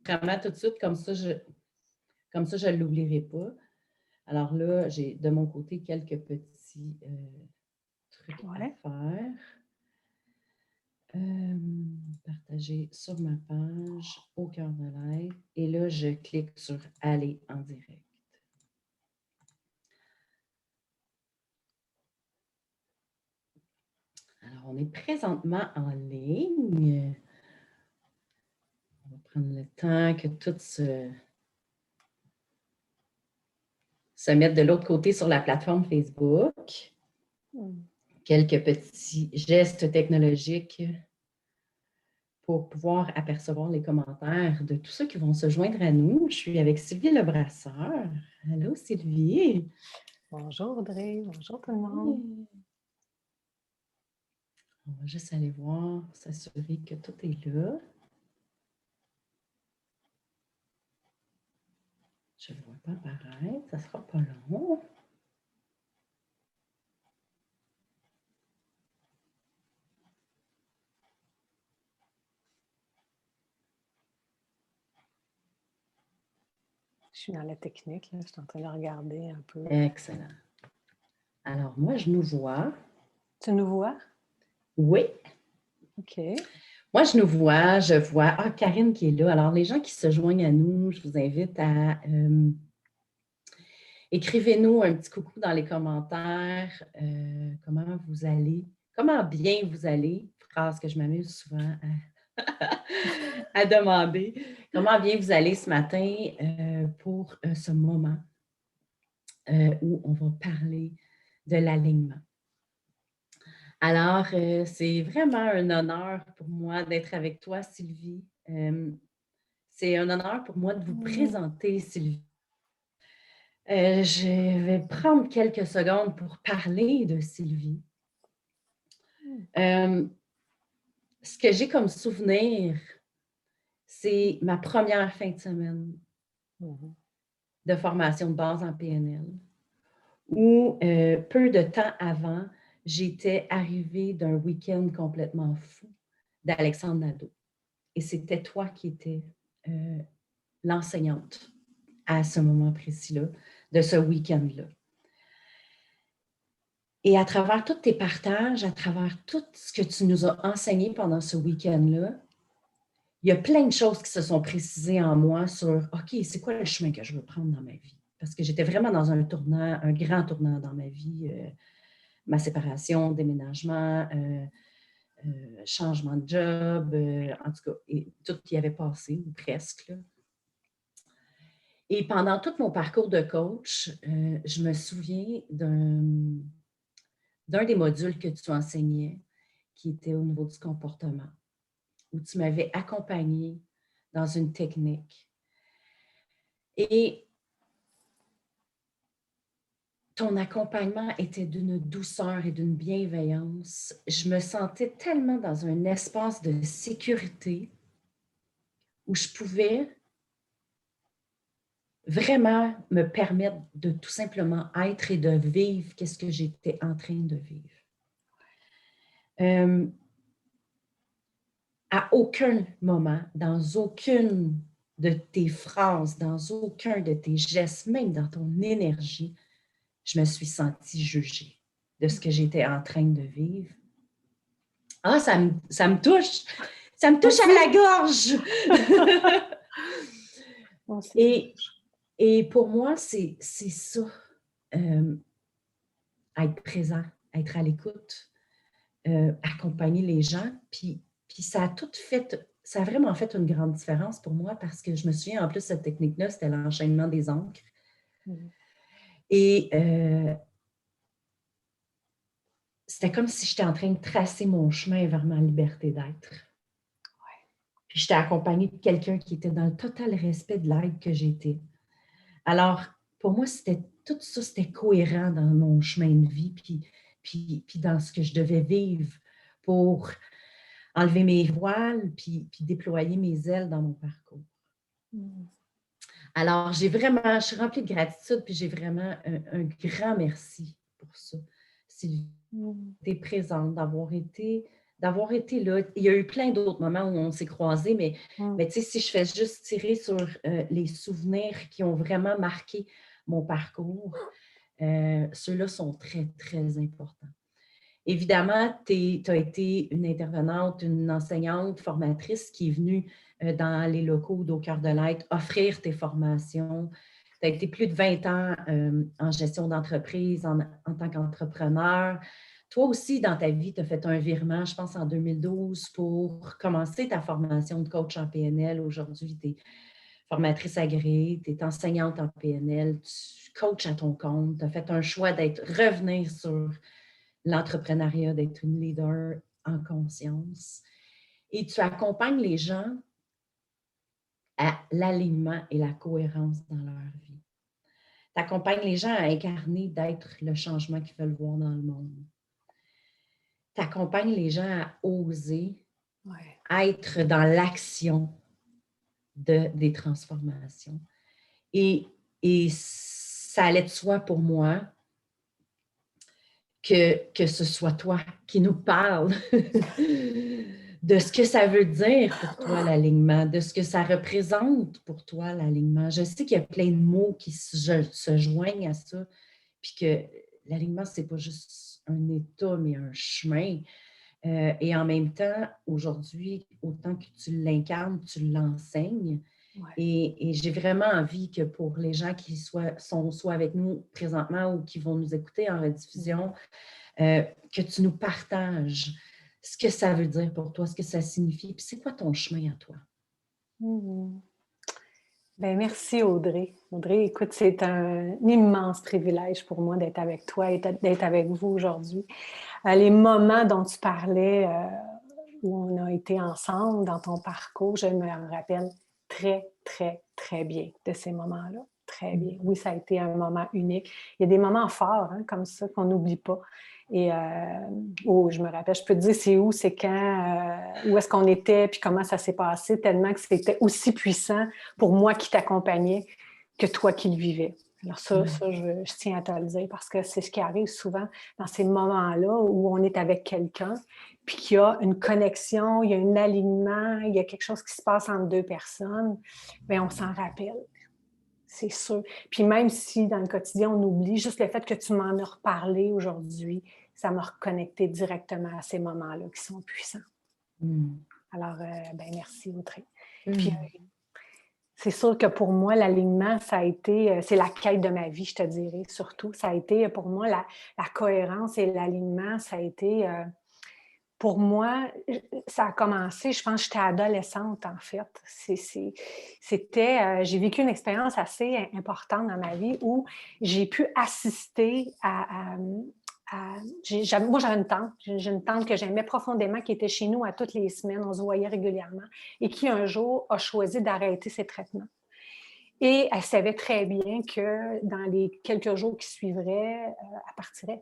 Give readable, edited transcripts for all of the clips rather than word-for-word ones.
vraiment tout de suite, comme ça, je ne l'oublierai pas. Alors là, j'ai de mon côté quelques petits trucs à faire. Partager sur ma page au cœur de live. Et là, je clique sur aller en direct. Alors, on est présentement en ligne. On va prendre le temps que tout se mette de l'autre côté sur la plateforme Facebook. Quelques petits gestes technologiques pour pouvoir apercevoir les commentaires de tous ceux qui vont se joindre à nous. Je suis avec Sylvie Lebrasseur. Allô, Sylvie. Bonjour, Audrey. Bonjour tout le monde. On va juste aller voir, s'assurer que tout est là. Je ne le vois pas apparaître. Ça ne sera pas long. Je suis dans la technique, là. Je suis en train de regarder un peu. Excellent. Alors, moi, je nous vois. Tu nous vois? Oui. OK. Moi, je nous vois, je vois. Ah, Karine qui est là. Alors, les gens qui se joignent à nous, je vous invite à écrivez-nous un petit coucou dans les commentaires. Comment vous allez? Comment bien vous allez? Phrase que je m'amuse souvent à demander. Comment bien vous allez ce matin pour ce moment où on va parler de l'alignement. Alors, c'est vraiment un honneur pour moi d'être avec toi, Sylvie. C'est un honneur pour moi de vous présenter, Sylvie. Je vais prendre quelques secondes pour parler de Sylvie. Ce que j'ai comme souvenir, c'est ma première fin de semaine de formation de base en PNL, où peu de temps avant, j'étais arrivée d'un week-end complètement fou d'Alexandre Nadeau. Et c'était toi qui étais l'enseignante à ce moment précis-là, de ce week-end-là. Et à travers tous tes partages, à travers tout ce que tu nous as enseigné pendant ce week-end-là, il y a plein de choses qui se sont précisées en moi sur, OK, c'est quoi le chemin que je veux prendre dans ma vie? Parce que j'étais vraiment dans un grand tournant dans ma vie, ma séparation, déménagement, changement de job, en tout cas, et tout y avait passé, ou presque, là. Et pendant tout mon parcours de coach, je me souviens d'un des modules que tu enseignais qui était au niveau du comportement, où tu m'avais accompagnée dans une technique. Et ton accompagnement était d'une douceur et d'une bienveillance. Je me sentais tellement dans un espace de sécurité où je pouvais vraiment me permettre de tout simplement être et de vivre qu'est-ce que j'étais en train de vivre. À aucun moment, dans aucune de tes phrases, dans aucun de tes gestes, même dans ton énergie, je me suis sentie jugée de ce que j'étais en train de vivre. Ah, ça me touche! Ça me touche à la gorge! Et pour moi, c'est ça, être présent, être à l'écoute, accompagner les gens. Puis ça a vraiment fait une grande différence pour moi parce que je me souviens, en plus, cette technique-là, c'était l'enchaînement des encres. Et c'était comme si j'étais en train de tracer mon chemin vers ma liberté d'être. Puis j'étais accompagnée de quelqu'un qui était dans le total respect de l'aide que j'étais. Alors, pour moi, tout ça, c'était cohérent dans mon chemin de vie, puis dans ce que je devais vivre pour enlever mes voiles, puis déployer mes ailes dans mon parcours. Alors, je suis remplie de gratitude, puis j'ai vraiment un grand merci pour ça. Sylvie, d'être présente, d'avoir été là. Il y a eu plein d'autres moments où on s'est croisés, Mm. mais tu sais, si je fais juste tirer sur les souvenirs qui ont vraiment marqué mon parcours, ceux-là sont très, très importants. Évidemment, tu as été une intervenante, une enseignante, formatrice qui est venue dans les locaux d'Au Cœur de l'Être offrir tes formations. Tu as été plus de 20 ans en gestion d'entreprise, en tant qu'entrepreneur. Toi aussi, dans ta vie, tu as fait un virement, je pense, en 2012 pour commencer ta formation de coach en PNL. Aujourd'hui, tu es formatrice agréée, tu es enseignante en PNL, tu coaches à ton compte, tu as fait un choix d'être revenir sur l'entrepreneuriat, d'être une leader en conscience. Et tu accompagnes les gens à l'alignement et la cohérence dans leur vie. Tu accompagnes les gens à incarner, d'être le changement qu'ils veulent voir dans le monde. Tu accompagnes les gens à oser être dans l'action des transformations. Et ça allait de soi pour moi que ce soit toi qui nous parle de ce que ça veut dire pour toi l'alignement, de ce que ça représente pour toi l'alignement. Je sais qu'il y a plein de mots qui se joignent à ça, puis que l'alignement, ce n'est pas juste un état, mais un chemin. Et en même temps, aujourd'hui, autant que tu l'incarnes, tu l'enseignes. Ouais. Et j'ai vraiment envie que pour les gens qui sont soit avec nous présentement ou qui vont nous écouter en rediffusion, que tu nous partages ce que ça veut dire pour toi, ce que ça signifie, puis c'est quoi ton chemin à toi? Mhm. Ben, merci Audrey. Audrey, écoute, c'est un immense privilège pour moi d'être avec toi et d'être avec vous aujourd'hui. Les moments dont tu parlais, où on a été ensemble dans ton parcours, je me rappelle très, très, très bien de ces moments-là. Très bien. Oui, ça a été un moment unique. Il y a des moments forts, hein, comme ça, qu'on n'oublie pas. Et je me rappelle, je peux te dire c'est où, c'est quand, où est-ce qu'on était, puis comment ça s'est passé, tellement que c'était aussi puissant pour moi qui t'accompagnais que toi qui le vivais. Alors ça, je tiens à te le dire parce que c'est ce qui arrive souvent dans ces moments-là où on est avec quelqu'un, puis qu'il y a une connexion, il y a un alignement, il y a quelque chose qui se passe entre deux personnes, bien, on s'en rappelle. C'est sûr. Puis même si dans le quotidien, on oublie, juste le fait que tu m'en as reparlé aujourd'hui, ça m'a reconnecté directement à ces moments-là qui sont puissants. Alors, ben merci Audrey. Puis, c'est sûr que pour moi, l'alignement, ça a été, c'est la quête de ma vie, je te dirais, surtout. Ça a été, pour moi, la cohérence et l'alignement, ça a été, pour moi, ça a commencé, je pense que j'étais adolescente, en fait. J'ai vécu une expérience assez importante dans ma vie où j'ai pu assister moi, j'avais une tante. J'ai une tante que j'aimais profondément qui était chez nous à toutes les semaines. On se voyait régulièrement et qui, un jour, a choisi d'arrêter ses traitements. Et elle savait très bien que dans les quelques jours qui suivraient, elle partirait.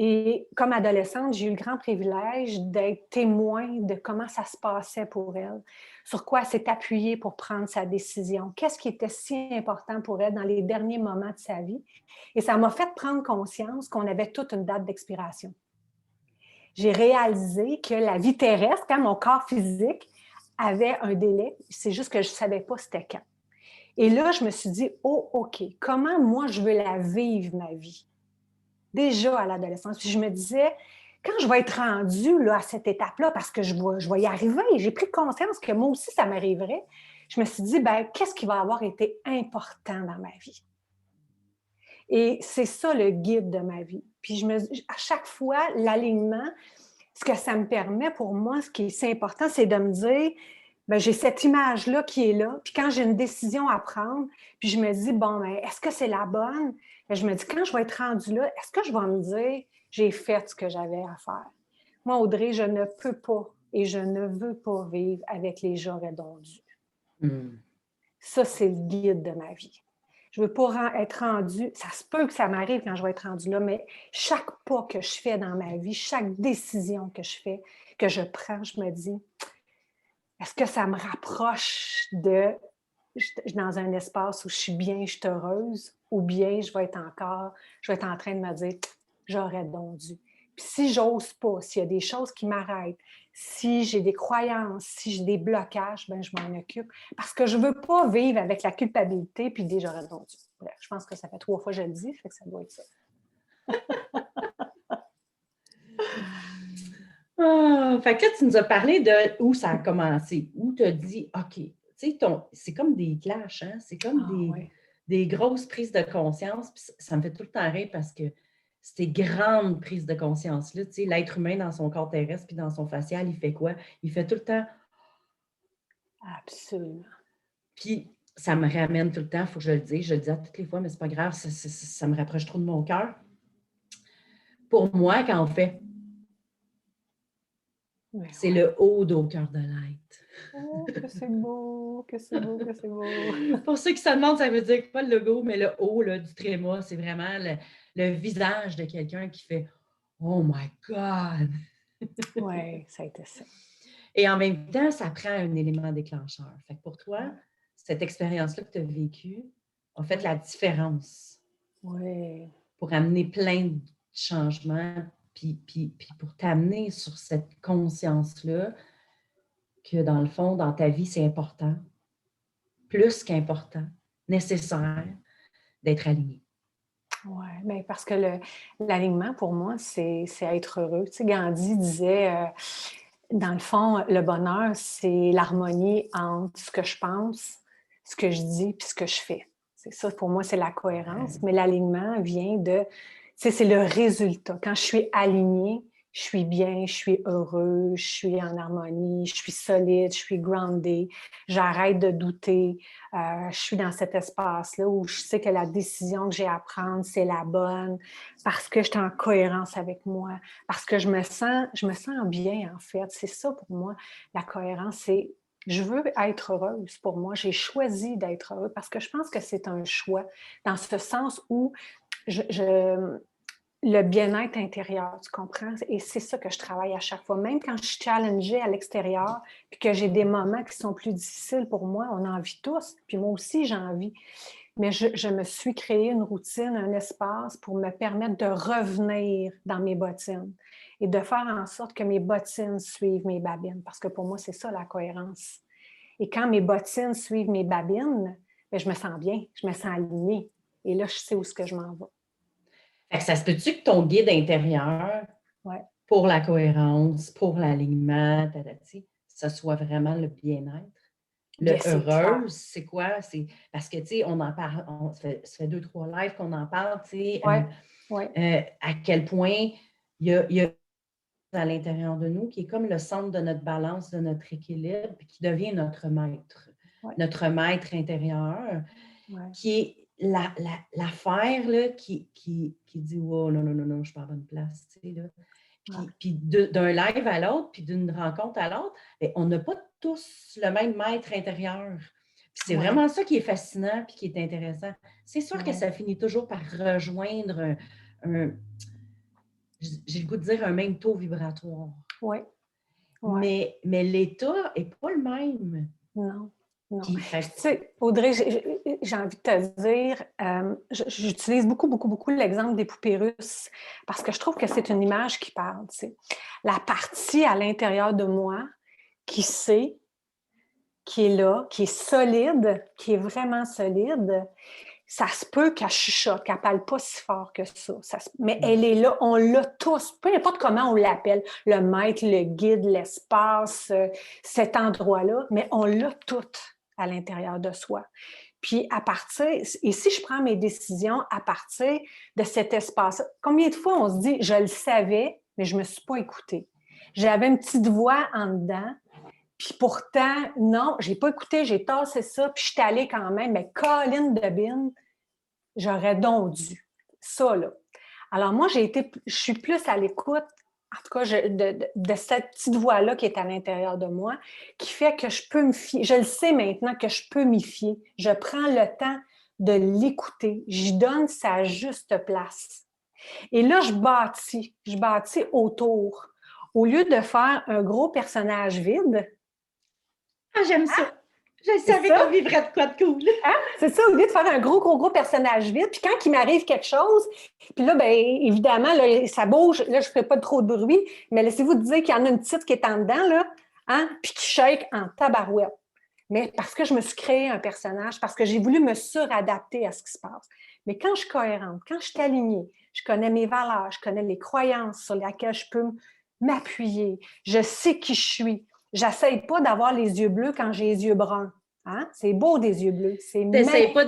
Et comme adolescente, j'ai eu le grand privilège d'être témoin de comment ça se passait pour elle, sur quoi elle s'est appuyée pour prendre sa décision, qu'est-ce qui était si important pour elle dans les derniers moments de sa vie. Et ça m'a fait prendre conscience qu'on avait toute une date d'expiration. J'ai réalisé que la vie terrestre, quand mon corps physique avait un délai, c'est juste que je ne savais pas c'était quand. Et là, je me suis dit, oh, OK, comment moi je veux la vivre, ma vie? Déjà à l'adolescence. Puis je me disais, quand je vais être rendue là, à cette étape-là, parce que je vais y arriver, j'ai pris conscience que moi aussi, ça m'arriverait, je me suis dit, ben, qu'est-ce qui va avoir été important dans ma vie? Et c'est ça le guide de ma vie. Puis à chaque fois, l'alignement, ce que ça me permet pour moi, ce qui est si important, c'est de me dire, ben, j'ai cette image-là qui est là, puis quand j'ai une décision à prendre, puis je me dis, bon, ben, est-ce que c'est la bonne? Ben, je me dis, quand je vais être rendue là, est-ce que je vais me dire, j'ai fait ce que j'avais à faire? Moi, Audrey, je ne peux pas et je ne veux pas vivre avec les j'aurais donc dû. Ça, c'est le guide de ma vie. Je ne veux pas être rendue, ça se peut que ça m'arrive quand je vais être rendue là, mais chaque pas que je fais dans ma vie, chaque décision que je fais, que je prends, je me dis, est-ce que ça me rapproche dans un espace où je suis bien, je suis heureuse, ou bien je vais être en train de me dire, j'aurais donc dû. Puis si j'ose pas, s'il y a des choses qui m'arrêtent, si j'ai des croyances, si j'ai des blocages, ben je m'en occupe. Parce que je veux pas vivre avec la culpabilité puis dire j'aurais dû. Bref, je pense que ça fait 3 fois que je le dis, fait que ça doit être ça. Fait que là, tu nous as parlé de où ça a commencé, où tu as dit, OK, tu sais, c'est comme des clashs, hein? C'est comme des grosses prises de conscience. Puis ça me fait tout le temps rire parce que ces grandes prises de conscience-là, tu sais, l'être humain dans son corps terrestre puis dans son facial, il fait quoi? Il fait tout le temps. Absolument. Puis ça me ramène tout le temps, il faut que je le dise à toutes les fois, mais c'est pas grave, ça me rapproche trop de mon cœur. Pour moi, quand on fait, c'est le haut au cœur de l'être. Oh, que c'est beau, que c'est beau, que c'est beau. Pour ceux qui se demandent, ça veut dire pas le logo, mais le haut là, du tréma, c'est vraiment le visage de quelqu'un qui fait « Oh my God! » Oui, ça a été ça. Et en même temps, ça prend un élément déclencheur. Fait que pour toi, cette expérience-là que tu as vécue a fait la différence pour amener plein de changements, puis pour t'amener sur cette conscience-là que dans le fond, dans ta vie, c'est important, plus qu'important, nécessaire d'être aligné. Oui, bien parce que l'alignement, pour moi, c'est être heureux. Tu sais, Gandhi disait, dans le fond, le bonheur, c'est l'harmonie entre ce que je pense, ce que je dis, puis ce que je fais. C'est ça, pour moi, c'est la cohérence. Mais l'alignement vient de, tu sais, c'est le résultat. Quand je suis alignée, je suis bien, je suis heureux, je suis en harmonie, je suis solide, je suis grounded, j'arrête de douter, je suis dans cet espace-là où je sais que la décision que j'ai à prendre, c'est la bonne, parce que je suis en cohérence avec moi, parce que je me sens bien, en fait. C'est ça pour moi, la cohérence, c'est je veux être heureuse pour moi. J'ai choisi d'être heureuse parce que je pense que c'est un choix, dans ce sens où le bien-être intérieur, tu comprends? Et c'est ça que je travaille à chaque fois. Même quand je suis challengée à l'extérieur, puis que j'ai des moments qui sont plus difficiles pour moi, on en vit tous, puis moi aussi j'en vis. Mais je me suis créé une routine, un espace pour me permettre de revenir dans mes bottines et de faire en sorte que mes bottines suivent mes babines. Parce que pour moi, c'est ça la cohérence. Et quand mes bottines suivent mes babines, bien, je me sens bien, je me sens alignée. Et là, je sais où est-ce que je m'en vais. Fait que ça se peut-tu que ton guide intérieur, pour la cohérence, pour l'alignement, ça soit vraiment le bien-être? Le heureuse, c'est quoi? C'est parce que, tu sais, on en parle, ça fait 2-3 lives qu'on en parle, tu sais, à quel point il y a à l'intérieur de nous qui est comme le centre de notre balance, de notre équilibre, puis qui devient notre maître intérieur, qui est l'affaire là, qui dit « Oh, non, je suis pas à bonne place. » tu sais, là. Puis d'un live à l'autre, puis d'une rencontre à l'autre, on n'a pas tous le même maître intérieur. Puis c'est vraiment ça qui est fascinant puis qui est intéressant. C'est sûr que ça finit toujours par rejoindre j'ai le goût de dire un même taux vibratoire. Oui. Mais l'état n'est pas le même. Non. Tu sais, Audrey, j'ai envie de te dire, j'utilise beaucoup l'exemple des poupées russes parce que je trouve que c'est une image qui parle. Tu sais. La partie à l'intérieur de moi qui sait, qui est là, qui est solide, qui est vraiment solide, ça se peut qu'elle chuchote, qu'elle ne parle pas si fort que ça. Mais elle est là, on l'a tous, peu importe comment on l'appelle, le maître, le guide, l'espace, cet endroit-là, mais on l'a tout à l'intérieur de soi. Puis à partir, et si je prends mes décisions à partir de cet espace, combien de fois on se dit, je le savais, mais je ne me suis pas écoutée. J'avais une petite voix en dedans, puis pourtant, non, je n'ai pas écouté, j'ai tassé ça, puis je suis allée quand même, mais Colline de Bin, j'aurais donc dû. Ça, là. Alors moi, je suis plus à l'écoute, en tout cas, de cette petite voix-là qui est à l'intérieur de moi, qui fait que je peux me fier. Je le sais maintenant que je peux m'y fier. Je prends le temps de l'écouter. Je donne sa juste place. Et là, je bâtis autour. Au lieu de faire un gros personnage vide, j'aime ça. Je savais qu'on vivrait de quoi de cool. Hein? C'est ça, au lieu de faire un gros personnage vide. Puis quand il m'arrive quelque chose, puis là, bien, évidemment, là, ça bouge. Là, je ne ferai pas trop de bruit, mais laissez-vous dire qu'il y en a une petite qui est en dedans, là, hein, puis qui shake en tabarouette. Mais parce que je me suis créé un personnage, parce que j'ai voulu me suradapter à ce qui se passe. Mais quand je suis cohérente, quand je suis alignée, je connais mes valeurs, je connais les croyances sur lesquelles je peux m'appuyer, je sais qui je suis. J'essaie pas d'avoir les yeux bleus quand j'ai les yeux bruns. Hein? C'est beau des yeux bleus. Tu n'essayes pas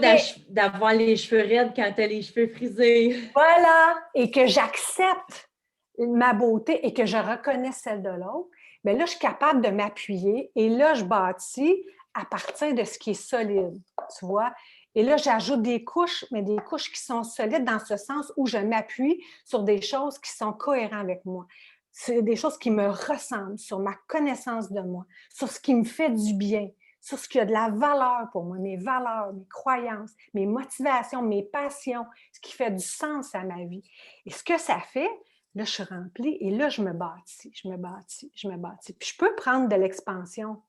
d'avoir les cheveux raides quand tu as les cheveux frisés. Voilà. Et que j'accepte ma beauté et que je reconnais celle de l'autre. Bien là, je suis capable de m'appuyer et là, je bâtis à partir de ce qui est solide. Tu vois? Et là, j'ajoute des couches, mais des couches qui sont solides dans ce sens où je m'appuie sur des choses qui sont cohérentes avec moi. C'est des choses qui me ressemblent, sur ma connaissance de moi, sur ce qui me fait du bien, sur ce qui a de la valeur pour moi, mes valeurs, mes croyances, mes motivations, mes passions, ce qui fait du sens à ma vie. Et ce que ça fait, là, je suis remplie et là, je me bâtis. Puis je peux prendre de l'expansion,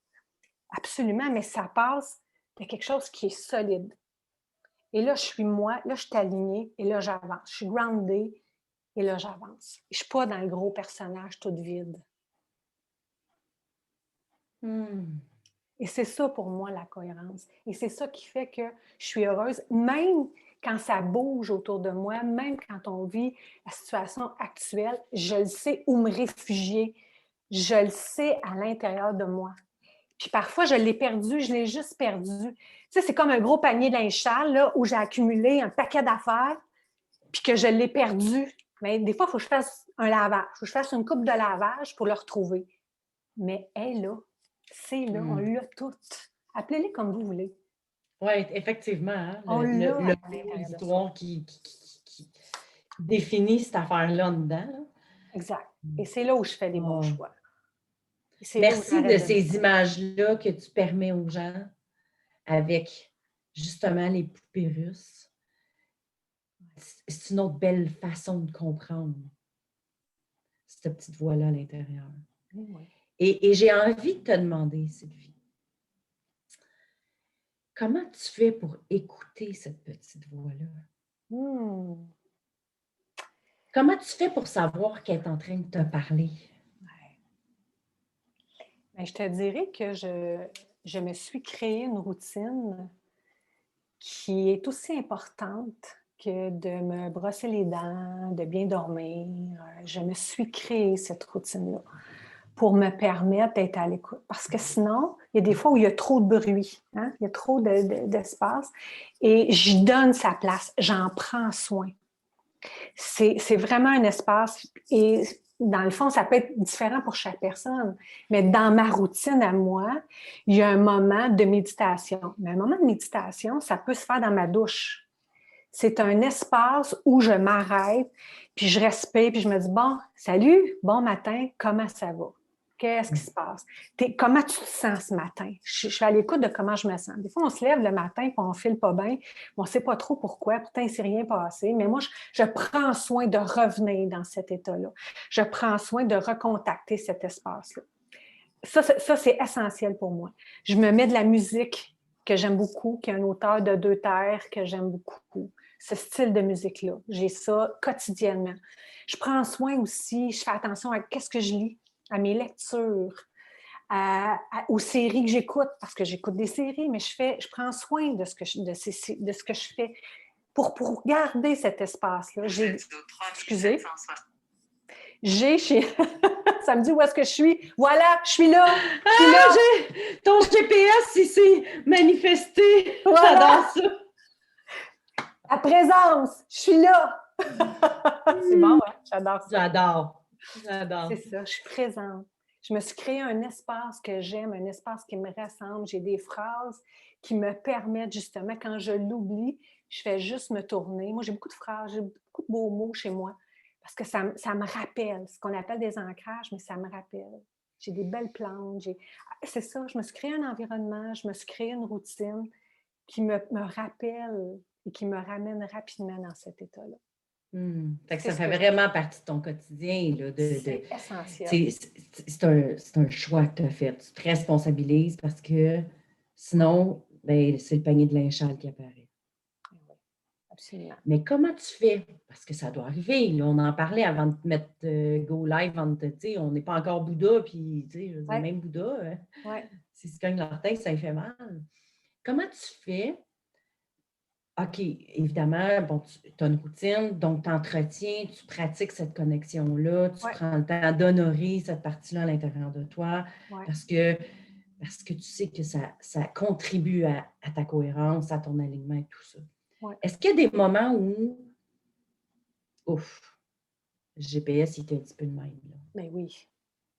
absolument, mais ça passe de quelque chose qui est solide. Et là, je suis moi, là, je suis alignée et là, j'avance. Je suis groundée et là, j'avance. Je ne suis pas dans le gros personnage tout vide. Et c'est ça pour moi, la cohérence. Et c'est ça qui fait que je suis heureuse, même quand ça bouge autour de moi, même quand on vit la situation actuelle, je le sais où me réfugier. Je le sais à l'intérieur de moi. Puis parfois, je l'ai perdu, je l'ai juste perdu. Tu sais, c'est comme un gros panier de linge sale là, où j'ai accumulé un paquet d'affaires, puis que je l'ai perdu. Mais des fois, il faut que je fasse un lavage, il faut que je fasse une coupe de lavage pour le retrouver. Mais elle est là, c'est là, on l'a toutes. Appelez-les comme vous voulez. Oui, effectivement. Hein, on le l'histoire qui définit cette affaire-là en dedans. Là. Exact. Et c'est là où je fais les bons choix. Merci de ces images-là que tu permets aux gens avec justement les poupées russes. C'est une autre belle façon de comprendre cette petite voix-là à l'intérieur. Oui. Et j'ai envie de te demander, Sylvie, comment tu fais pour écouter cette petite voix-là? Comment tu fais pour savoir qu'elle est en train de te parler? Bien, je te dirais que je me suis créé une routine qui est aussi importante que de me brosser les dents, de bien dormir. Je me suis créé cette routine-là pour me permettre d'être à l'écoute. Parce que sinon, il y a des fois où il y a trop de bruit, hein? Il y a trop d'espace, et j'y donne sa place, j'en prends soin. C'est vraiment un espace, et dans le fond, ça peut être différent pour chaque personne, mais dans ma routine à moi, il y a un moment de méditation. Mais un moment de méditation, ça peut se faire dans ma douche. C'est un espace où je m'arrête, puis je respire, puis je me dis, bon, salut, bon matin, comment ça va? Qu'est-ce qui se passe? Comment tu te sens ce matin? Je suis à l'écoute de comment je me sens. Des fois, on se lève le matin et on ne file pas bien. On ne sait pas trop pourquoi. Pourtant, il ne s'est rien passé. Mais moi, je prends soin de revenir dans cet état-là. Je prends soin de recontacter cet espace-là. Ça, c'est essentiel pour moi. Je me mets de la musique que j'aime beaucoup, qui est un auteur de Deux Terres que j'aime beaucoup. Ce style de musique-là. J'ai ça quotidiennement. Je prends soin aussi, je fais attention à qu'est-ce que je lis, à mes lectures, aux séries que j'écoute, parce que j'écoute des séries, mais je prends soin de ce que je fais pour garder cet espace-là. Excusez. Ça me dit où est-ce que je suis. Voilà, je suis là. Ton GPS ici manifesté. Voilà. J'adore ça. À présence, je suis là. C'est bon, hein? J'adore ça. J'adore. C'est ça, je suis présente. Je me suis créé un espace que j'aime, un espace qui me ressemble. J'ai des phrases qui me permettent justement, quand je l'oublie, je fais juste me tourner. Moi, j'ai beaucoup de phrases, j'ai beaucoup de beaux mots chez moi parce que ça me rappelle, ce qu'on appelle des ancrages, mais ça me rappelle. J'ai des belles plantes. C'est ça, je me suis créé un environnement, je me suis créé une routine qui me rappelle et qui me ramène rapidement dans cet état-là. Fait que ça fait vraiment partie de ton quotidien. Là, c'est essentiel. C'est un choix que tu as fait. Tu te responsabilises parce que Sinon, ben, c'est le panier de linge sale qui apparaît. Oui, absolument. Mais comment tu fais? Parce que ça doit arriver. Là, on en parlait avant de te mettre Go Live, on n'est pas encore Bouddha, puis je veux dire, même Bouddha, s'ils se cognent l'orteil, ça lui fait mal. Comment tu fais? OK, évidemment, bon, tu as une routine, donc tu entretiens, tu pratiques cette connexion-là, tu prends le temps d'honorer cette partie-là à l'intérieur de toi parce que tu sais que ça contribue à ta cohérence, à ton alignement et tout ça. Est-ce qu'il y a des moments où, ouf, le GPS, il était un petit peu de même? Mais oui,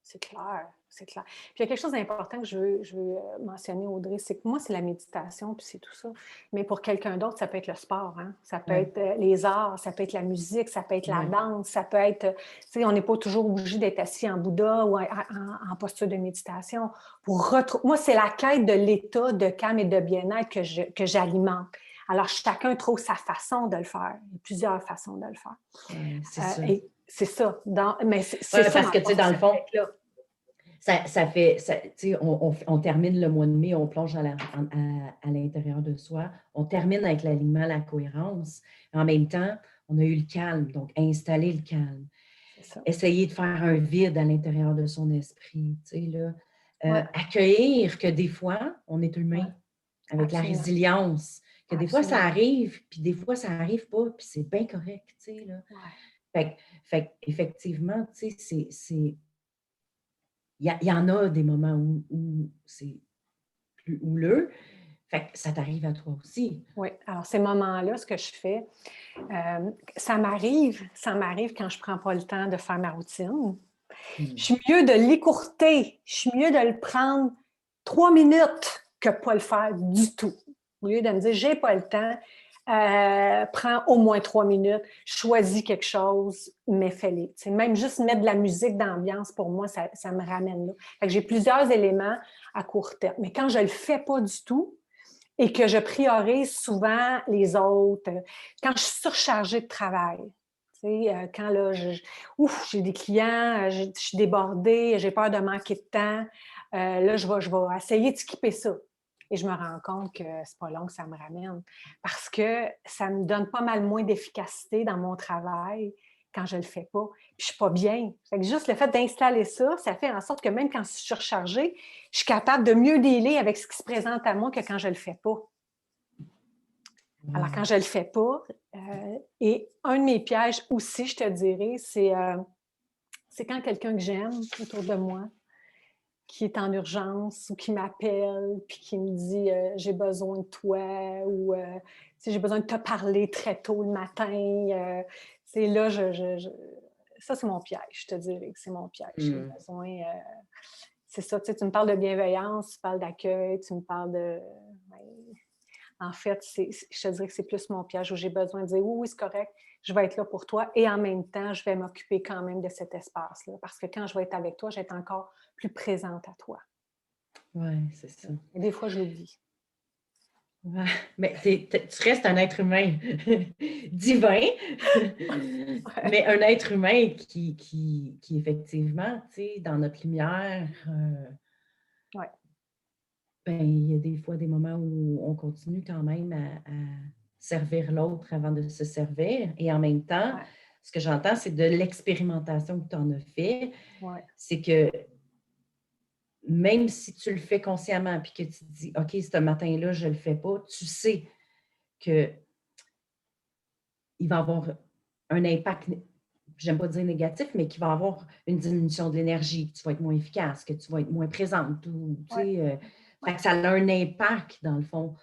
c'est clair, c'est clair. Puis il y a quelque chose d'important que je veux mentionner, Audrey, c'est que moi, c'est la méditation, puis c'est tout ça. Mais pour quelqu'un d'autre, ça peut être le sport, hein? Ça peut être les arts, ça peut être la musique, ça peut être la danse, ça peut être... Tu sais, on n'est pas toujours obligé d'être assis en Bouddha ou en posture de méditation. Moi, c'est la quête de l'état de calme et de bien-être que j'alimente. Alors, chacun trouve sa façon de le faire. Il y a plusieurs façons de le faire. C'est ça. C'est ça. Mais c'est ça. Parce que, tu sais, dans le fond, ça fait, on termine le mois de mai, on plonge à l'intérieur de soi, on termine avec l'alignement, la cohérence. En même temps, on a eu le calme, donc installer le calme. Essayer de faire un vide à l'intérieur de son esprit, tu sais, là. Accueillir que des fois, on est humain, avec la résilience, que des fois, ça arrive, puis des fois, ça n'arrive pas, puis c'est bien correct, tu sais, là. Fait effectivement, tu sais, c'est... Il y en a des moments où c'est plus houleux. Fait que ça t'arrive à toi aussi. Oui. Alors, ces moments-là, ce que je fais, ça m'arrive quand je ne prends pas le temps de faire ma routine. Je suis mieux de l'écourter. Je suis mieux de le prendre 3 minutes que de ne pas le faire du tout. Au lieu de me dire, j'ai pas le temps, prends au moins 3 minutes, choisis quelque chose, mais fais-les. Même juste mettre de la musique d'ambiance, pour moi, ça me ramène là. Fait que j'ai plusieurs éléments à court terme. Mais quand je ne le fais pas du tout et que je priorise souvent les autres, quand je suis surchargée de travail, quand là, j'ai des clients, je suis débordée, j'ai peur de manquer de temps, là, je vais essayer de skipper ça. Et je me rends compte que c'est pas long que ça me ramène parce que ça me donne pas mal moins d'efficacité dans mon travail quand je le fais pas. Puis je suis pas bien. Fait que juste le fait d'installer ça, ça fait en sorte que même quand je suis surchargée, je suis capable de mieux dealer avec ce qui se présente à moi que quand je le fais pas. Alors, quand je ne le fais pas, et un de mes pièges aussi, je te dirais, c'est quand quelqu'un que j'aime autour de moi, qui est en urgence ou qui m'appelle, puis qui me dit j'ai besoin de toi ou j'ai besoin de te parler très tôt le matin. C'est là, ça, c'est mon piège, je te dirais que c'est mon piège. J'ai besoin. C'est ça, tu me parles de bienveillance, tu parles d'accueil, tu me parles de. En fait, je te dirais que c'est plus mon piège où j'ai besoin de dire oui, c'est correct, je vais être là pour toi et en même temps, je vais m'occuper quand même de cet espace-là parce que quand je vais être avec toi, je vais être encore plus présente à toi. Oui, c'est ça. Et des fois, je l'oublie. Ouais. Mais tu restes un être humain divin, mais un être humain qui effectivement, tu sais, dans notre lumière, ben, il y a des fois des moments où on continue quand même à servir l'autre avant de se servir. Et en même temps, ce que j'entends, c'est de l'expérimentation que tu en as fait. C'est que même si tu le fais consciemment puis que tu te dis, OK, ce matin-là, je ne le fais pas, tu sais qu'il va avoir un impact, j'aime pas dire négatif, mais qu'il va avoir une diminution de l'énergie, que tu vas être moins efficace, que tu vas être moins présente. Fait que ça a un impact, dans le fond,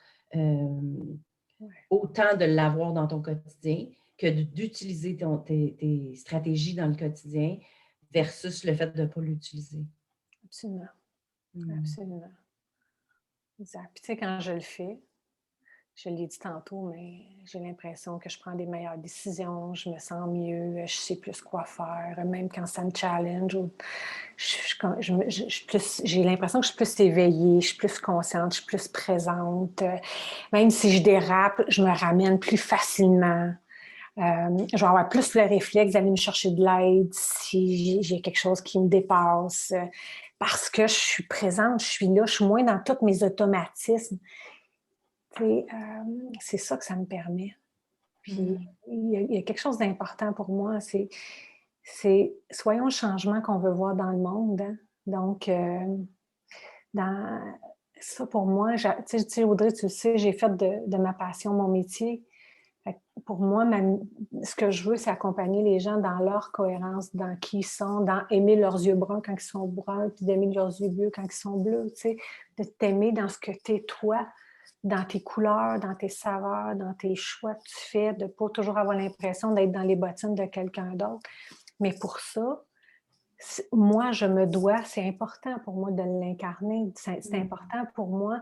autant de l'avoir dans ton quotidien que d'utiliser tes stratégies dans le quotidien versus le fait de ne pas l'utiliser. Absolument. Absolument. Exact. Puis tu sais, quand je le fais, je l'ai dit tantôt, mais j'ai l'impression que je prends des meilleures décisions, je me sens mieux, je sais plus quoi faire, même quand ça me challenge. J'ai l'impression que je suis plus éveillée, je suis plus consciente, je suis plus présente. Même si je dérape, je me ramène plus facilement. Je vais avoir plus le réflexe d'aller me chercher de l'aide si j'ai quelque chose qui me dépasse. parce que je suis présente, je suis là, je suis moins dans tous mes automatismes. C'est ça que ça me permet. Puis, il y a quelque chose d'important pour moi, c'est soyons le changement qu'on veut voir dans le monde. Hein. Donc, ça pour moi, tu sais, Audrey, tu le sais, j'ai fait de ma passion mon métier. Pour moi, ce que je veux, c'est accompagner les gens dans leur cohérence, dans qui ils sont, dans aimer leurs yeux bruns quand ils sont bruns, puis d'aimer leurs yeux bleus quand ils sont bleus, tu sais, de t'aimer dans ce que tu es toi, dans tes couleurs, dans tes saveurs, dans tes choix que tu fais, de ne pas toujours avoir l'impression d'être dans les bottines de quelqu'un d'autre. Mais pour ça, moi, je me dois, c'est important pour moi de l'incarner, c'est important pour moi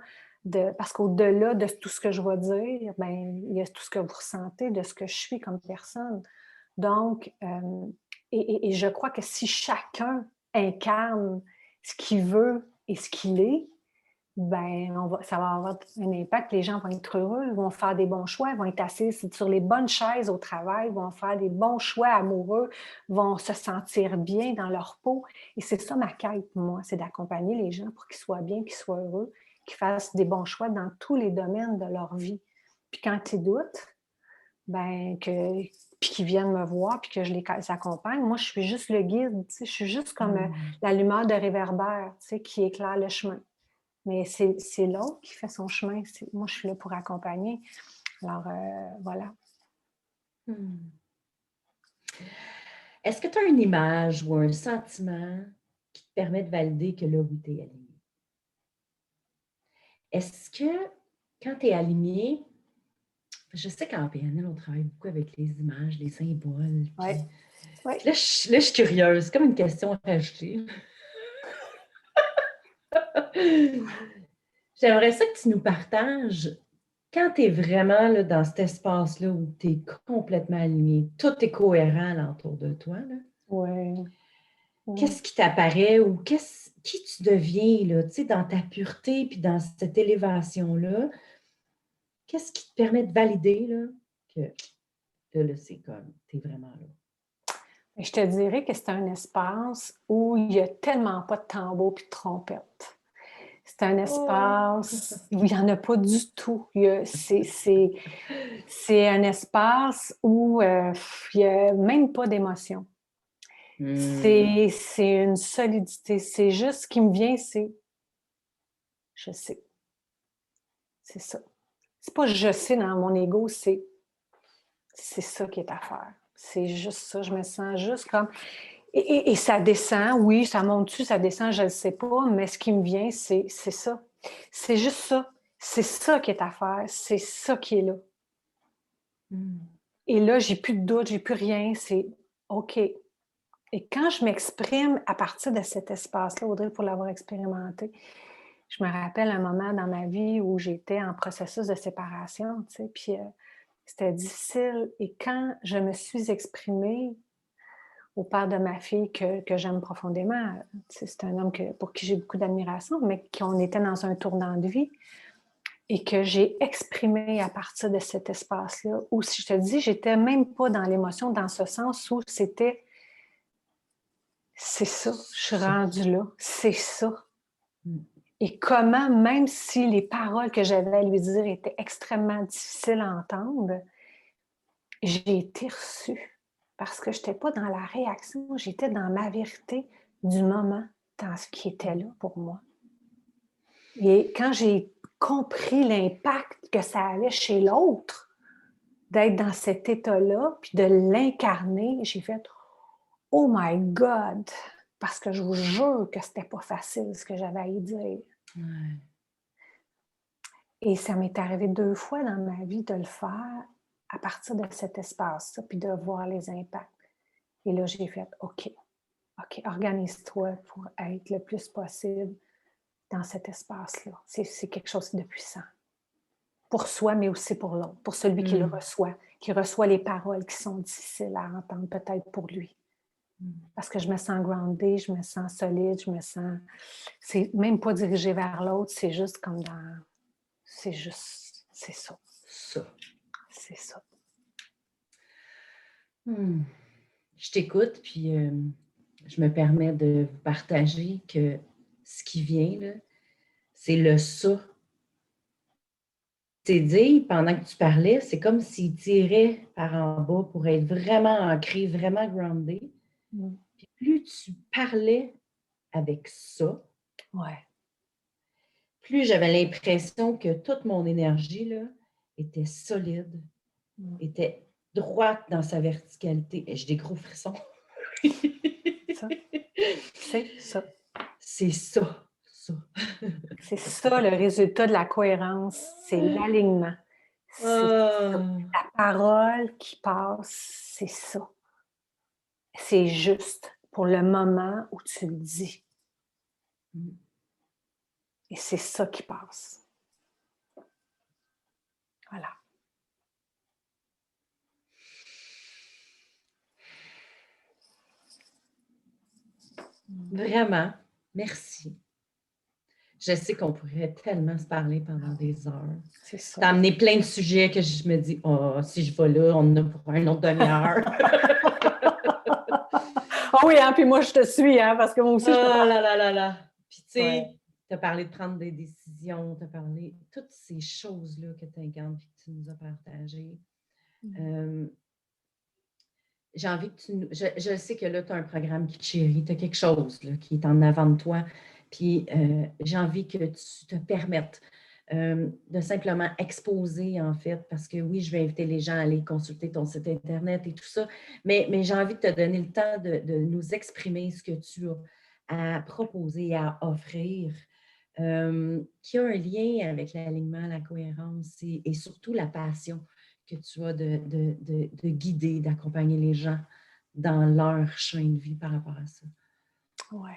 parce qu'au-delà de tout ce que je vais dire, ben, il y a tout ce que vous ressentez de ce que je suis comme personne. Donc, et je crois que si chacun incarne ce qu'il veut et ce qu'il est, ben, ça va avoir un impact. Les gens vont être heureux, ils vont faire des bons choix, ils vont être assis sur les bonnes chaises au travail, vont faire des bons choix amoureux, vont se sentir bien dans leur peau. Et c'est ça ma quête, moi, c'est d'accompagner les gens pour qu'ils soient bien, qu'ils soient heureux, qu'ils fassent des bons choix dans tous les domaines de leur vie. Puis quand ils doutent, ben, puis qu'ils viennent me voir, puis que je les accompagne, moi, je suis juste le guide, tu sais, je suis juste comme la lumière de réverbère, tu sais, qui éclaire le chemin. Mais c'est l'autre qui fait son chemin. Moi, je suis là pour accompagner. Alors, voilà. Est-ce que tu as une image ou un sentiment qui te permet de valider que là, oui, tu es aligné? Est-ce que quand tu es aligné, je sais qu'en PNL, on travaille beaucoup avec les images, les symboles. Oui. Puis là, je suis curieuse. C'est comme une question à rajouter. J'aimerais ça que tu nous partages, quand tu es vraiment là, dans cet espace-là où tu es complètement aligné, tout est cohérent alentour de toi, là, qu'est-ce qui t'apparaît ou qui tu deviens là, tu sais, dans ta pureté puis dans cette élévation-là? Qu'est-ce qui te permet de valider là, que là, c'est comme, tu es vraiment là? Je te dirais que c'est un espace où il n'y a tellement pas de tambour et de trompette. C'est un espace où il n'y en a pas du tout. C'est un espace où il n'y a même pas d'émotion. C'est une solidité. C'est juste ce qui me vient, c'est je sais. C'est ça. C'est pas je sais dans mon ego, c'est ça qui est à faire. C'est juste ça. Je me sens juste comme. Et ça descend, oui, ça monte dessus, ça descend, je ne le sais pas, mais ce qui me vient, c'est ça. C'est juste ça. C'est ça qui est à faire. C'est ça qui est là. Et là, j'ai plus de doute, j'ai plus rien. C'est OK. Et quand je m'exprime à partir de cet espace-là, Audrey, pour l'avoir expérimenté, je me rappelle un moment dans ma vie où j'étais en processus de séparation, tu sais, puis c'était difficile. Et quand je me suis exprimée au père de ma fille que j'aime profondément, c'est un homme pour qui j'ai beaucoup d'admiration, mais qu'on était dans un tournant de vie et que j'ai exprimé à partir de cet espace-là, où, si je te dis, j'étais même pas dans l'émotion, dans ce sens où c'était c'est ça, je suis rendue là, c'est ça. Et comment, même si les paroles que j'avais à lui dire étaient extrêmement difficiles à entendre, j'ai été reçue. Parce que je n'étais pas dans la réaction, j'étais dans ma vérité du moment, dans ce qui était là pour moi. Et quand j'ai compris l'impact que ça avait chez l'autre, d'être dans cet état-là, puis de l'incarner, j'ai fait « Oh my God! » Parce que je vous jure que c'était pas facile ce que j'avais à y dire. Ouais. Et ça m'est arrivé 2 fois dans ma vie de le faire à partir de cet espace-là, puis de voir les impacts. Et là, j'ai fait OK, organise-toi pour être le plus possible dans cet espace-là. C'est quelque chose de puissant. Pour soi, mais aussi pour l'autre, pour celui qui le reçoit, qui reçoit les paroles qui sont difficiles à entendre peut-être pour lui. Parce que je me sens groundée, je me sens solide, je me sens... C'est même pas dirigé vers l'autre, c'est juste comme dans... C'est juste... C'est ça. C'est ça. Je t'écoute, puis je me permets de vous partager que ce qui vient, là, c'est le ça. C'est dire, pendant que tu parlais, c'est comme s'il tirait par en bas pour être vraiment ancré, vraiment groundé. Puis plus tu parlais avec ça, plus j'avais l'impression que toute mon énergie là, était solide, était droite dans sa verticalité. Et j'ai des gros frissons. C'est ça. C'est ça. C'est ça le résultat de la cohérence, c'est l'alignement. C'est la parole qui passe, c'est ça. C'est juste pour le moment où tu le dis. Et c'est ça qui passe. Voilà. Vraiment, merci. Je sais qu'on pourrait tellement se parler pendant des heures. C'est ça. T'as amené plein de sujets que je me dis, oh, si je vais là, on en a pour une autre demi-heure. Ah oui, hein, puis moi, je te suis, hein, parce que moi aussi, je te parle. Là. Puis tu sais, tu as parlé de prendre des décisions, tu as parlé de toutes ces choses-là que tu incarnes et que tu nous as partagées. J'ai envie que tu nous... Je sais que là, tu as un programme qui te chérit, tu as quelque chose là, qui est en avant de toi. Puis j'ai envie que tu te permettes de simplement exposer, en fait, parce que oui, je vais inviter les gens à aller consulter ton site Internet et tout ça, mais j'ai envie de te donner le temps de nous exprimer ce que tu as à proposer, à offrir, qui a un lien avec l'alignement, la cohérence et surtout la passion que tu as de guider, d'accompagner les gens dans leur chemin de vie par rapport à ça. Oui.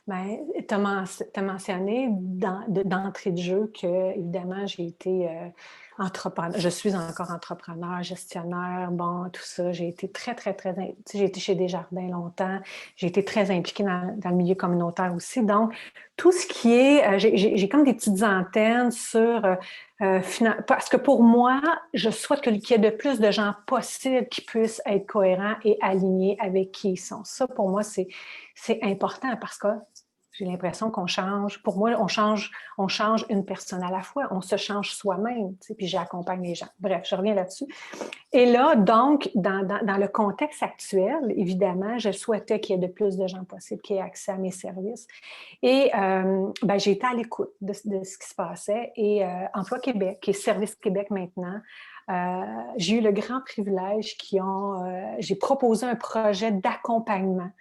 Bien, tu as mentionné d'entrée de jeu que, évidemment, j'ai été entrepreneur. Je suis encore entrepreneur, gestionnaire, bon, tout ça. J'ai été très, j'ai été chez Desjardins longtemps. J'ai été très impliquée dans le milieu communautaire aussi. Donc, tout ce qui est... j'ai comme des petites antennes sur... parce que pour moi, je souhaite qu'il y ait de plus de gens possibles qui puissent être cohérents et alignés avec qui ils sont. Ça, pour moi, c'est important parce que j'ai l'impression qu'on change. Pour moi, on change une personne à la fois. On se change soi-même, tu sais, puis j'accompagne les gens. Bref, je reviens là-dessus. Et là, donc, dans le contexte actuel, évidemment, je souhaitais qu'il y ait de plus de gens possibles qui aient accès à mes services. Et ben, j'ai été à l'écoute de ce qui se passait. Et Emploi Québec, qui est Service Québec maintenant, j'ai eu le grand privilège j'ai proposé un projet d'accompagnement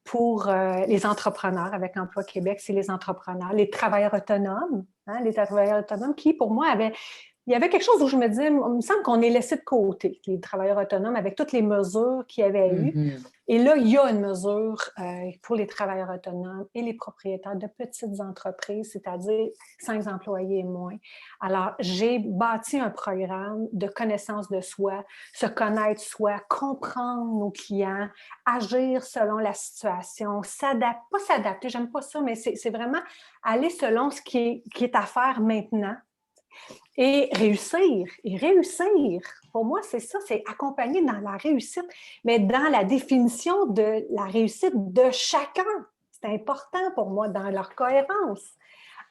pour les entrepreneurs avec Emploi Québec, c'est les entrepreneurs, les travailleurs autonomes, hein, les travailleurs autonomes qui, pour moi, il y avait quelque chose où je me disais, il me semble qu'on est laissé de côté, les travailleurs autonomes, avec toutes les mesures qu'il y avait eu. Et là, il y a une mesure pour les travailleurs autonomes et les propriétaires de petites entreprises, c'est-à-dire 5 employés et moins. Alors, j'ai bâti un programme de connaissance de soi, se connaître soi, comprendre nos clients, agir selon la situation, pas s'adapter, j'aime pas ça, mais c'est vraiment aller selon ce qui est à faire maintenant. Et réussir. Pour moi, c'est ça, c'est accompagner dans la réussite, mais dans la définition de la réussite de chacun. C'est important pour moi dans leur cohérence.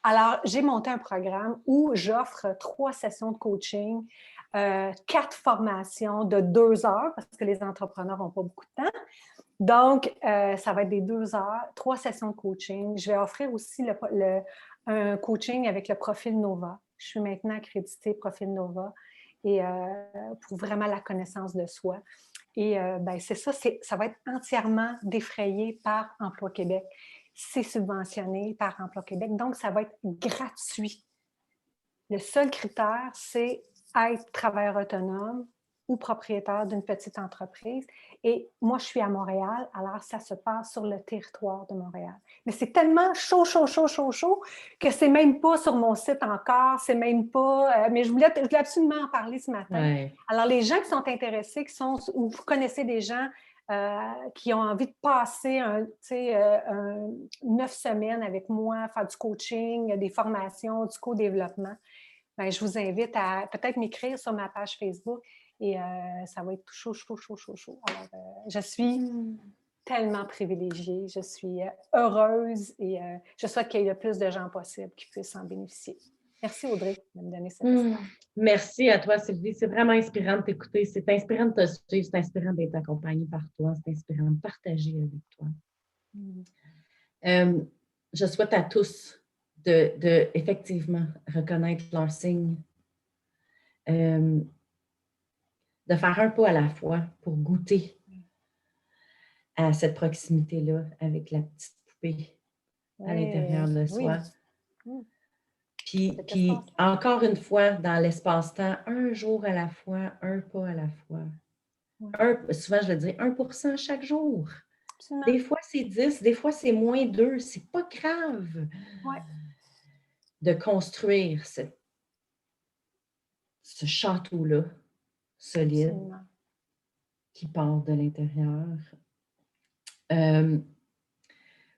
Alors, j'ai monté un programme où j'offre 3 sessions de coaching, 4 formations de 2 heures, parce que les entrepreneurs n'ont pas beaucoup de temps. Donc, ça va être des 2 heures, 3 sessions de coaching. Je vais offrir aussi un coaching avec le profil Nova. Je suis maintenant accréditée Profil Nova et pour vraiment la connaissance de soi. Et ben, c'est ça, ça va être entièrement défrayé par Emploi Québec. C'est subventionné par Emploi Québec, donc ça va être gratuit. Le seul critère, c'est être travailleur autonome ou propriétaire d'une petite entreprise. Et moi, je suis à Montréal, alors ça se passe sur le territoire de Montréal. Mais c'est tellement chaud que c'est même pas sur mon site encore, c'est même pas... mais je voulais absolument en parler ce matin. Ouais. Alors, les gens qui sont intéressés, ou vous connaissez des gens qui ont envie de passer 9 semaines avec moi, faire du coaching, des formations, du co-développement, bien, je vous invite à peut-être m'écrire sur ma page Facebook et ça va être chaud. Alors, je suis tellement privilégiée. Je suis heureuse et je souhaite qu'il y ait le plus de gens possible qui puissent en bénéficier. Merci Audrey de me donner cet espace. Merci à toi, Sylvie. C'est vraiment inspirant de t'écouter. C'est inspirant de te suivre. C'est inspirant d'être accompagnée par toi. C'est inspirant de partager avec toi. Je souhaite à tous de effectivement reconnaître leurs signes, de faire un pas à la fois pour goûter à cette proximité-là avec la petite poupée à l'intérieur de soi. Puis encore une fois, dans l'espace-temps, un jour à la fois, un pas à la fois. Souvent, je le dis, 1% chaque jour. Absolument. Des fois, c'est 10, des fois, c'est moins 2. C'est pas grave de construire ce château-là solide qui part de l'intérieur.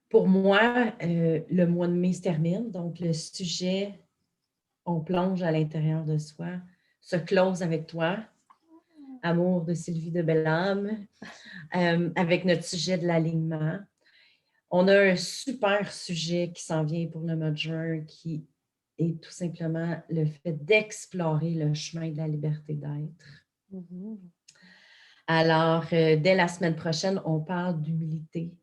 Pour moi, le mois de mai se termine, donc le sujet « On plonge à l'intérieur de soi » se close avec toi, Amour de Sylvie de Bellâme, avec notre sujet de l'alignement. On a un super sujet qui s'en vient pour le mois de juin qui est tout simplement le fait d'explorer le chemin de la liberté d'être. Alors, dès la semaine prochaine, on parle d'humilité,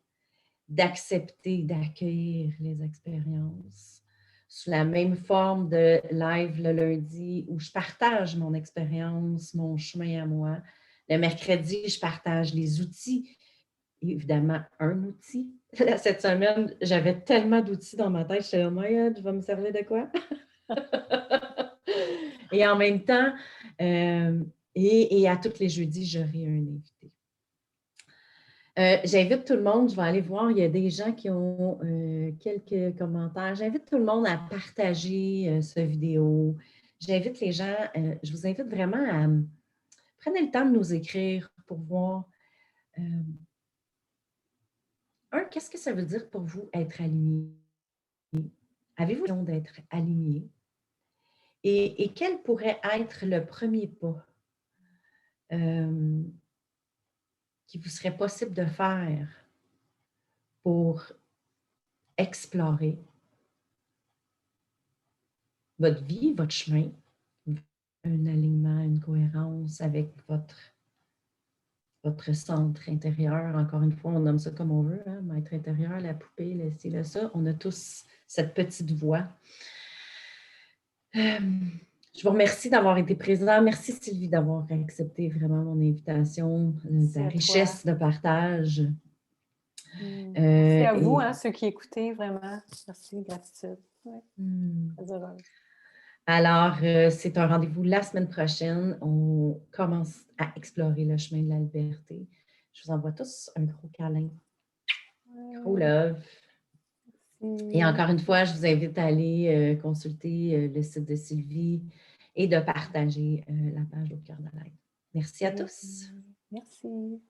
d'accepter, d'accueillir les expériences sous la même forme de live le lundi où je partage mon expérience, mon chemin à moi. Le mercredi, je partage les outils. Évidemment, un outil. Cette semaine, j'avais tellement d'outils dans ma tête, je suis dit, je vais me servir de quoi? Et en même temps, et à tous les jeudis, j'aurai un invité. J'invite tout le monde, je vais aller voir, il y a des gens qui ont quelques commentaires. J'invite tout le monde à partager cette vidéo. J'invite les gens, je vous invite vraiment à prendre le temps de nous écrire pour voir, qu'est-ce que ça veut dire pour vous être aligné? Avez-vous l'impression d'être aligné? Et quel pourrait être le premier pas qui vous serait possible de faire pour explorer votre vie, votre chemin, un alignement, une cohérence avec votre centre intérieur. Encore une fois, on nomme ça comme on veut, hein? Maître intérieur, la poupée, le ci, le ça. On a tous cette petite voix. Je vous remercie d'avoir été présent. Merci Sylvie d'avoir accepté vraiment mon invitation, ta richesse de partage. Merci à vous, ceux qui écoutaient, vraiment. Merci, gratitude. Ouais. Très heureuse. Alors, c'est un rendez-vous la semaine prochaine. On commence à explorer le chemin de la liberté. Je vous envoie tous un gros câlin. Gros love. Et encore une fois, je vous invite à aller consulter le site de Sylvie et de partager la page au cœur de la live. Merci à tous. Merci.